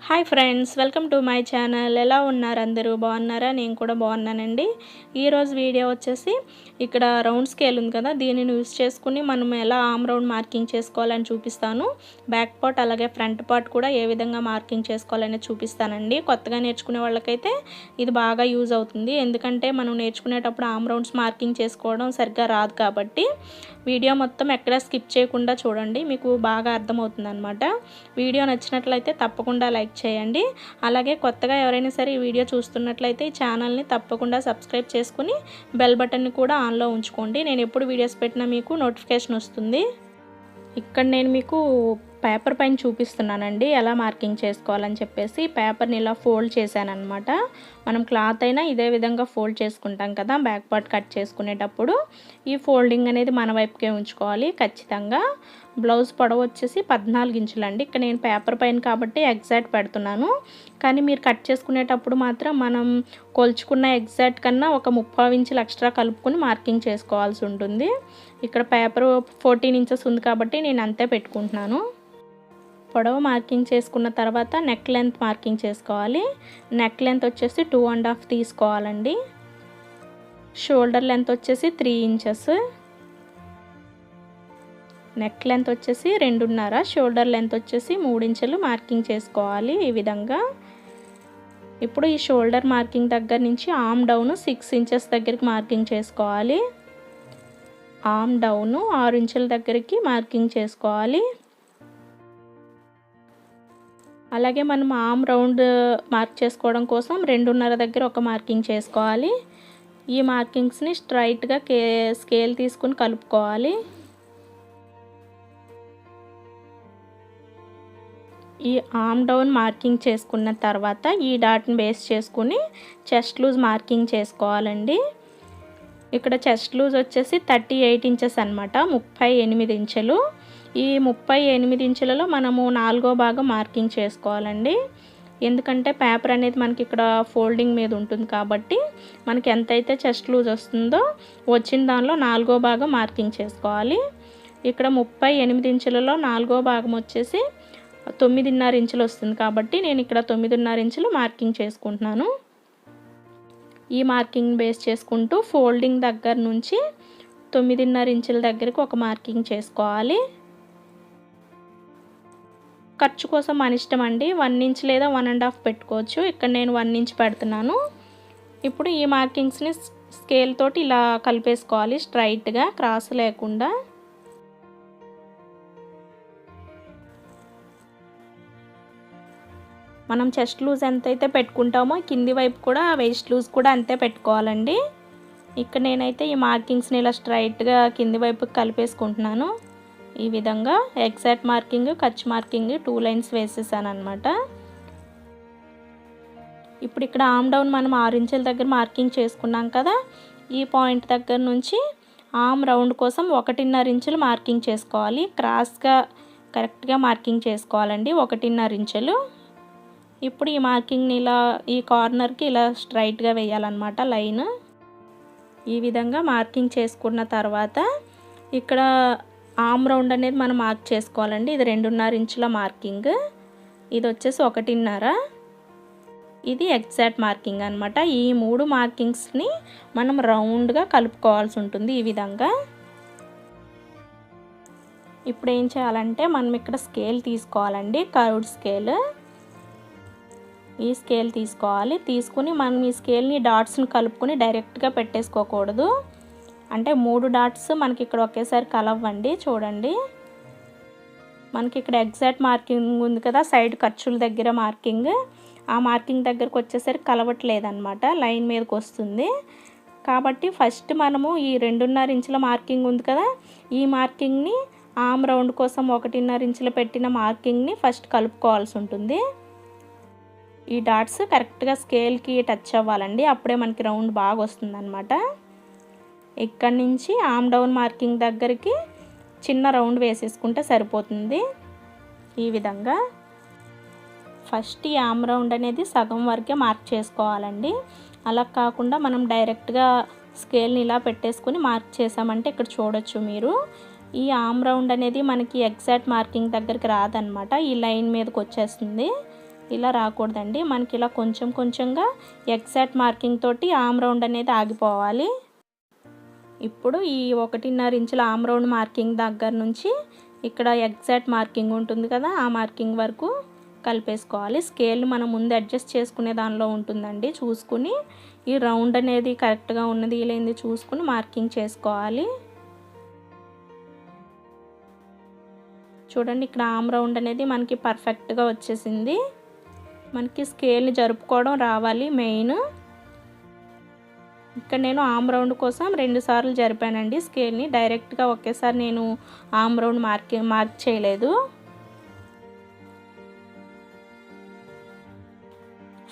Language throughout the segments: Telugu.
Hi friends, welcome to my channel. ఎలా ఉన్నారు అందరూ? బాగున్నారా? నేను కూడా బాగున్నానండి. ఈరోజు వీడియో వచ్చేసి ఇక్కడ రౌండ్ స్కేల్ ఉంది కదా, దీనిని యూస్ చేసుకుని మనం ఎలా ఆమ్ రౌండ్ మార్కింగ్ చేసుకోవాలని చూపిస్తాను. బ్యాక్ పార్ట్ అలాగే ఫ్రంట్ పార్ట్ కూడా ఏ విధంగా మార్కింగ్ చేసుకోవాలని చూపిస్తానండి. కొత్తగా నేర్చుకునే వాళ్ళకైతే ఇది బాగా యూజ్ అవుతుంది, ఎందుకంటే మనం నేర్చుకునేటప్పుడు ఆమ్ రౌండ్స్ మార్కింగ్ చేసుకోవడం సరిగ్గా రాదు కాబట్టి వీడియో మొత్తం ఎక్కడ స్కిప్ చేయకుండా చూడండి, మీకు బాగా అర్థమవుతుంది అనమాట. వీడియో నచ్చినట్లయితే తప్పకుండా లైక్ చేయండి. అలాగే కొత్తగా ఎవరైనా సరే ఈ వీడియో చూస్తున్నట్లయితే ఈ ఛానల్ని తప్పకుండా సబ్స్క్రైబ్ చేసుకుని బెల్ బటన్ని కూడా ఆన్లో ఉంచుకోండి. నేను ఎప్పుడు వీడియోస్ పెట్టినా మీకు నోటిఫికేషన్ వస్తుంది. ఇక్కడ నేను మీకు పేపర్ పైన చూపిస్తున్నానండి ఎలా మార్కింగ్ చేసుకోవాలని చెప్పేసి. పేపర్ని ఇలా ఫోల్డ్ చేశాను అనమాట. మనం క్లాత్ అయినా ఇదే విధంగా ఫోల్డ్ చేసుకుంటాం కదా బ్యాక్ పార్ట్ కట్ చేసుకునేటప్పుడు. ఈ ఫోల్డింగ్ అనేది మన వైపుకే ఉంచుకోవాలి ఖచ్చితంగా. బ్లౌజ్ పొడవు వచ్చేసి 14 ఇంచులండి. ఇక్కడ నేను పేపర్ పైన కాబట్టి ఎగ్జాక్ట్ పెడుతున్నాను, కానీ మీరు కట్ చేసుకునేటప్పుడు మాత్రం మనం కొలుచుకున్న ఎగ్జాక్ట్ కన్నా ఒక 30 ఇంచులు ఎక్స్ట్రా కలుపుకొని మార్కింగ్ చేసుకోవాల్సి ఉంటుంది. ఇక్కడ పేపర్ 14 ఇంచెస్ ఉంది కాబట్టి నేను అంతే పెట్టుకుంటున్నాను. పొడవు మార్కింగ్ చేసుకున్న తర్వాత నెక్ లెంత్ మార్కింగ్ చేసుకోవాలి. నెక్ లెంత్ వచ్చేసి 2.5 తీసుకోవాలండి. షోల్డర్ లెంత్ వచ్చేసి 3 ఇంచెస్. నెక్ లెంత్ వచ్చేసి 2.5, షోల్డర్ లెంత్ వచ్చేసి 3 ఇంచులు మార్కింగ్ చేసుకోవాలి ఈ విధంగా. ఇప్పుడు ఈ షోల్డర్ మార్కింగ్ దగ్గర నుంచి ఆర్మ్ డౌన్ 6 ఇంచెస్ దగ్గరికి మార్కింగ్ చేసుకోవాలి. ఆర్మ్ డౌన్ 6 ఇంచుల దగ్గరికి మార్కింగ్ చేసుకోవాలి. అలాగే మనం ఆర్మ్ రౌండ్ మార్క్ చేసుకోవడం కోసం 2.5 దగ్గర ఒక మార్కింగ్ చేసుకోవాలి. ఈ మార్కింగ్స్ని స్ట్రైట్గా స్కేల్ తీసుకుని కలుపుకోవాలి. ఈ ఆర్మ్ డౌన్ మార్కింగ్ చేసుకున్న తర్వాత ఈ డాట్ని బేస్ చేసుకుని చెస్ట్ లూజ్ మార్కింగ్ చేసుకోవాలండి. ఇక్కడ చెస్ట్ లూజ్ వచ్చేసి 38 ఇంచెస్ అనమాట, 38 ఇంచులు. ఈ 38 ఇంచులలో మనము 4వ భాగం మార్కింగ్ చేసుకోవాలండి. ఎందుకంటే పేపర్ అనేది మనకి ఇక్కడ ఫోల్డింగ్ మీద ఉంటుంది కాబట్టి మనకి ఎంతైతే చెస్ట్ లూజ్ వస్తుందో వచ్చిన దానిలో 4వ భాగం మార్కింగ్ చేసుకోవాలి. ఇక్కడ 38 ఇంచులలో 4వ భాగం వచ్చేసి 9.5 ఇంచులు వస్తుంది కాబట్టి నేను ఇక్కడ 9.5 ఇంచులు మార్కింగ్ చేసుకుంటున్నాను. ఈ మార్కింగ్ బేస్ చేసుకుంటూ ఫోల్డింగ్ దగ్గర నుంచి 9.5 ఇంచుల దగ్గరకు ఒక మార్కింగ్ చేసుకోవాలి. ఖర్చు కోసం మన ఇష్టం అండి, 1 ఇంచ్ లేదా 1.5 పెట్టుకోవచ్చు. ఇక్కడ నేను 1 ఇంచ్ పెడుతున్నాను. ఇప్పుడు ఈ మార్కింగ్స్ని స్కేల్ తోటి ఇలా కలిపేసుకోవాలి స్ట్రైట్గా, క్రాస్ లేకుండా. మనం చెస్ట్ లూజ్ ఎంతైతే పెట్టుకుంటామో కింది వైపు కూడా వేస్ట్ లూజ్ కూడా అంతే పెట్టుకోవాలండి. ఇక్కడ నేనైతే ఈ మార్కింగ్స్ని ఇలా స్ట్రైట్గా కింది వైపు కలిపేసుకుంటున్నాను. ఈ విధంగా ఎగ్జాక్ట్ మార్కింగ్, ఖర్చు మార్కింగ్ 2 లైన్స్ వేసేసాను అనమాట. ఇప్పుడు ఇక్కడ ఆర్మ్ డౌన్ మనం 6 ఇంచుల దగ్గర మార్కింగ్ చేసుకున్నాం కదా, ఈ పాయింట్ దగ్గర నుంచి ఆర్మ్ రౌండ్ కోసం 1.5 ఇంచులు మార్కింగ్ చేసుకోవాలి. క్రాస్గా కరెక్ట్గా మార్కింగ్ చేసుకోవాలండి, 1.5 ఇంచులు. ఇప్పుడు ఈ మార్కింగ్ని ఇలా ఈ కార్నర్కి ఇలా స్ట్రైట్గా వేయాలన్నమాట లైన్. ఈ విధంగా మార్కింగ్ చేసుకున్న తర్వాత ఇక్కడ ఆర్మ్ రౌండ్ అనేది మనం మార్క్ చేసుకోవాలండి. ఇది 2.5 ఇంచుల మార్కింగ్, ఇది వచ్చేసి 1.5. ఇది ఎగ్జాక్ట్ మార్కింగ్ అనమాట. ఈ 3 మార్కింగ్స్ని మనం రౌండ్గా కలుపుకోవాల్సి ఉంటుంది ఈ విధంగా. ఇప్పుడు ఏం చేయాలంటే మనం ఇక్కడ స్కేల్ తీసుకోవాలండి, కర్వ్డ్ స్కేల్. ఈ స్కేల్ తీసుకోవాలి. తీసుకుని మనం ఈ స్కేల్ని డాట్స్ని కలుపుకొని డైరెక్ట్గా పెట్టేసుకోకూడదు. అంటే 3 డాట్స్ మనకి ఇక్కడ ఒకేసారి కలవండి. చూడండి, మనకి ఇక్కడ ఎగ్జాక్ట్ మార్కింగ్ ఉంది కదా సైడ్ ఖర్చుల దగ్గర మార్కింగ్, ఆ మార్కింగ్ దగ్గరకు వచ్చేసరికి కలవట్లేదన్నమాట, లైన్ మీదకి వస్తుంది. కాబట్టి ఫస్ట్ మనము ఈ 2.5 ఇంచుల మార్కింగ్ ఉంది కదా, ఈ మార్కింగ్ని ఆర్మ్ రౌండ్ కోసం 1.5 ఇంచులు పెట్టిన మార్కింగ్ని ఫస్ట్ కలుపుకోవాల్సి ఉంటుంది. ఈ డాట్స్ కరెక్ట్గా స్కేల్కి టచ్ అవ్వాలండి, అప్పుడే మనకి రౌండ్ బాగా వస్తుంది అనమాట. ఇక్కడ నుంచి ఆర్మ్ డౌన్ మార్కింగ్ దగ్గరికి చిన్న రౌండ్ వేసేసుకుంటే సరిపోతుంది. ఈ విధంగా ఫస్ట్ ఈ ఆర్మ్ రౌండ్ అనేది సగం వరకే మార్క్ చేసుకోవాలండి. అలా కాకుండా మనం డైరెక్ట్గా స్కేల్ని ఇలా పెట్టేసుకుని మార్క్ చేసామంటే ఇక్కడ చూడొచ్చు మీరు, ఈ ఆర్మ్ రౌండ్ అనేది మనకి ఎగ్జాక్ట్ మార్కింగ్ దగ్గరికి రాదనమాట, ఈ లైన్ మీదకి వచ్చేస్తుంది. ఇలా రాకూడదండి, మనకి ఇలా కొంచెం కొంచెంగా ఎగ్జాక్ట్ మార్కింగ్ తోటి ఆమ్ రౌండ్ అనేది ఆగిపోవాలి. ఇప్పుడు ఈ 1.5 ఇంచుల ఆమ్ రౌండ్ మార్కింగ్ దగ్గర నుంచి ఇక్కడ ఎగ్జాక్ట్ మార్కింగ్ ఉంటుంది కదా, ఆ మార్కింగ్ వరకు కలిపేసుకోవాలి. స్కేల్ని మనం ముందు అడ్జస్ట్ చేసుకునే దానిలో ఉంటుందండి, చూసుకుని ఈ రౌండ్ అనేది కరెక్ట్గా ఉన్నది లేనిది చూసుకుని మార్కింగ్ చేసుకోవాలి. చూడండి, ఇక్కడ ఆమ్ రౌండ్ అనేది మనకి పర్ఫెక్ట్గా వచ్చేసింది. మనకి స్కేల్ని జరుపుకోవడం రావాలి మెయిన్. ఇక్కడ నేను ఆమ్ రౌండ్ కోసం 2 సార్లు జరిపానండి స్కేల్ని, డైరెక్ట్గా ఒకేసారి నేను ఆమ్ రౌండ్ మార్క్ చేయలేదు.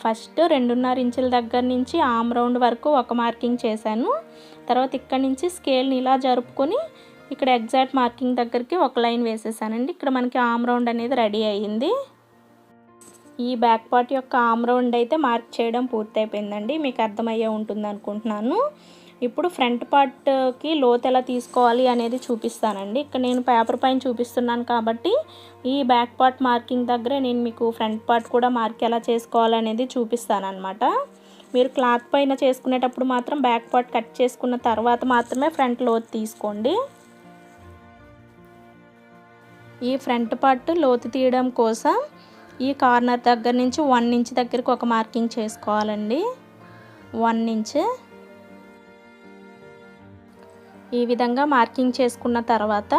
ఫస్ట్ 2.5 ఇంచుల దగ్గర నుంచి ఆమ్ రౌండ్ వరకు ఒక మార్కింగ్ చేశాను. తర్వాత ఇక్కడ నుంచి స్కేల్ని ఇలా జరుపుకొని ఇక్కడ ఎగ్జాక్ట్ మార్కింగ్ దగ్గరికి ఒక లైన్ వేసేసానండి. ఇక్కడ మనకి ఆమ్ రౌండ్ అనేది రెడీ అయ్యింది. ఈ బ్యాక్ పార్ట్ యొక్క ఆమ్ రౌండ్ అయితే మార్క్ చేయడం పూర్తయిపోయిందండి, మీకు అర్థమయ్యే ఉంటుంది అనుకుంటున్నాను. ఇప్పుడు ఫ్రంట్ పార్ట్కి లోతు ఎలా తీసుకోవాలి అనేది చూపిస్తానండి. ఇక్కడ నేను పేపర్ పైన చూపిస్తున్నాను కాబట్టి ఈ బ్యాక్ పార్ట్ మార్కింగ్ దగ్గర నేను మీకు ఫ్రంట్ పార్ట్ కూడా మార్క్ ఎలా చేసుకోవాలనేది చూపిస్తానన్నమాట. మీరు క్లాత్ పైన చేసుకునేటప్పుడు మాత్రం బ్యాక్ పార్ట్ కట్ చేసుకున్న తర్వాత మాత్రమే ఫ్రంట్ లోతు తీసుకోండి. ఈ ఫ్రంట్ పార్ట్ లోతు తీయడం కోసం ఈ కార్నర్ దగ్గర నుంచి 1 ఇంచ్ దగ్గరికి ఒక మార్కింగ్ చేసుకోవాలండి. 1 ఇంచ్ ఈ విధంగా మార్కింగ్ చేసుకున్న తర్వాత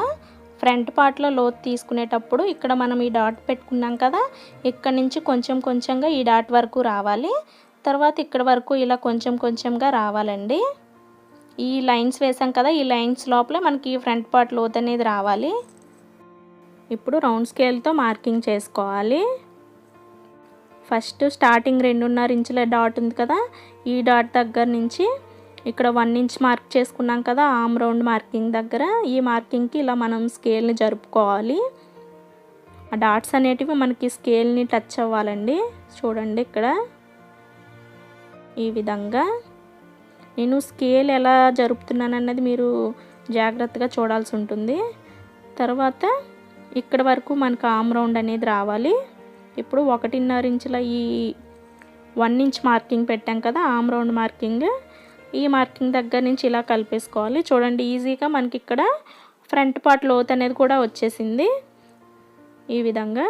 ఫ్రంట్ పార్ట్లో లోతు తీసుకునేటప్పుడు ఇక్కడ మనం ఈ డాట్ పెట్టుకున్నాం కదా, ఇక్కడ నుంచి కొంచెం కొంచెంగా ఈ డాట్ వరకు రావాలి. తర్వాత ఇక్కడ వరకు ఇలా కొంచెం కొంచెంగా రావాలండి. ఈ లైన్స్ వేసాం కదా, ఈ లైన్స్ లోపలే మనకి ఫ్రంట్ పార్ట్ లోతు అనేది రావాలి. ఇప్పుడు రౌండ్ స్కేల్తో మార్కింగ్ చేసుకోవాలి. ఫస్ట్ స్టార్టింగ్ 2.5 ఇంచుల డాట్ ఉంది కదా, ఈ డాట్ దగ్గర నుంచి ఇక్కడ 1 ఇంచ్ మార్క్ చేసుకున్నాం కదా ఆమ్ రౌండ్ మార్కింగ్ దగ్గర, ఈ మార్కింగ్కి ఇలా మనం స్కేల్ని జరుపుకోవాలి. ఆ డాట్స్ అనేటివి మనకి స్కేల్ని టచ్ అవ్వాలండి. చూడండి, ఇక్కడ ఈ విధంగా నేను స్కేల్ ఎలా జరుపుతున్నాను అన్నది మీరు జాగ్రత్తగా చూడాల్సి ఉంటుంది. తర్వాత ఇక్కడ వరకు మనకు ఆమ్ రౌండ్ అనేది రావాలి. ఇప్పుడు 1.5 ఇంచుల ఈ 1 ఇంచ్ మార్కింగ్ పెట్టాం కదా ఆమ్ రౌండ్ మార్కింగ్, ఈ మార్కింగ్ దగ్గర నుంచి ఇలా కలిపేసుకోవాలి. చూడండి, ఈజీగా మనకి ఇక్కడ ఫ్రంట్ పార్ట్ లోత్ అనేది కూడా వచ్చేసింది. ఈ విధంగా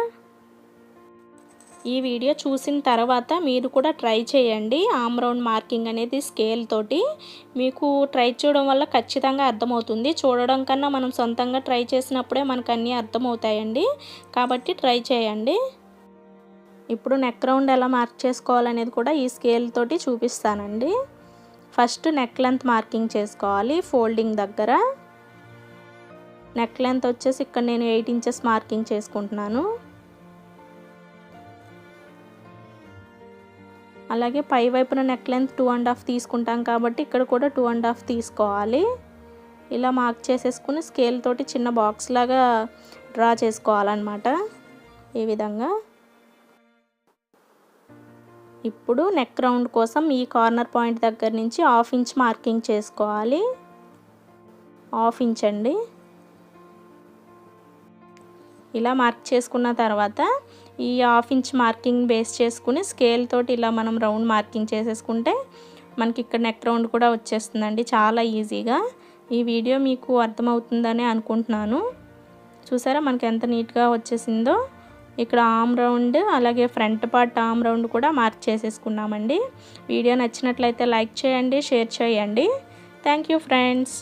ఈ వీడియో చూసిన తర్వాత మీరు కూడా ట్రై చేయండి. ఆమ్ రౌండ్ మార్కింగ్ అనేది స్కేల్ తోటి మీకు ట్రై చేయడం వల్ల ఖచ్చితంగా అర్థమవుతుంది. చూడడం కన్నా మనం సొంతంగా ట్రై చేసినప్పుడే మనకు అన్నీ అర్థమవుతాయండి, కాబట్టి ట్రై చేయండి. ఇప్పుడు నెక్ రౌండ్ ఎలా మార్క్ చేసుకోవాలనేది కూడా ఈ స్కేల్ తోటి చూపిస్తానండి. ఫస్ట్ నెక్ లెంత్ మార్కింగ్ చేసుకోవాలి. ఫోల్డింగ్ దగ్గర నెక్ లెంత్ వచ్చేసి ఇక్కడ నేను 8 ఇంచెస్ మార్కింగ్ చేసుకుంటున్నాను. అలాగే పై వైపున నెక్ లెంత్ 2.5 తీసుకుంటాం కాబట్టి ఇక్కడ కూడా 2.5 తీసుకోవాలి. ఇలా మార్క్ చేసేసుకుని స్కేల్ తోటి చిన్న బాక్స్ లాగా డ్రా చేసుకోవాలన్నమాట, ఈ విధంగా. ఇప్పుడు నెక్ రౌండ్ కోసం ఈ కార్నర్ పాయింట్ దగ్గర నుంచి 1/2 ఇంచ్ మార్కింగ్ చేసుకోవాలి. 1/2 ఇంచ్ అండి. ఇలా మార్క్ చేసుకున్న తర్వాత ఈ 1/2 ఇంచ్ మార్కింగ్ బేస్ చేసుకుని స్కేల్ తోటి ఇలా మనం రౌండ్ మార్కింగ్ చేసేసుకుంటే మనకి ఇక్కడ నెక్ రౌండ్ కూడా వచ్చేస్తుందండి, చాలా ఈజీగా. ఈ వీడియో మీకు అర్థమవుతుందని అనుకుంటున్నాను. చూసారా మనకి ఎంత నీట్గా వచ్చేసిందో. ఇక్కడ ఆమ్ రౌండ్ అలాగే ఫ్రంట్ పార్ట్ ఆమ్ రౌండ్ కూడా మార్క్ చేసేసుకున్నామండి. వీడియో నచ్చినట్లయితే లైక్ చేయండి, షేర్ చేయండి. Thank you friends.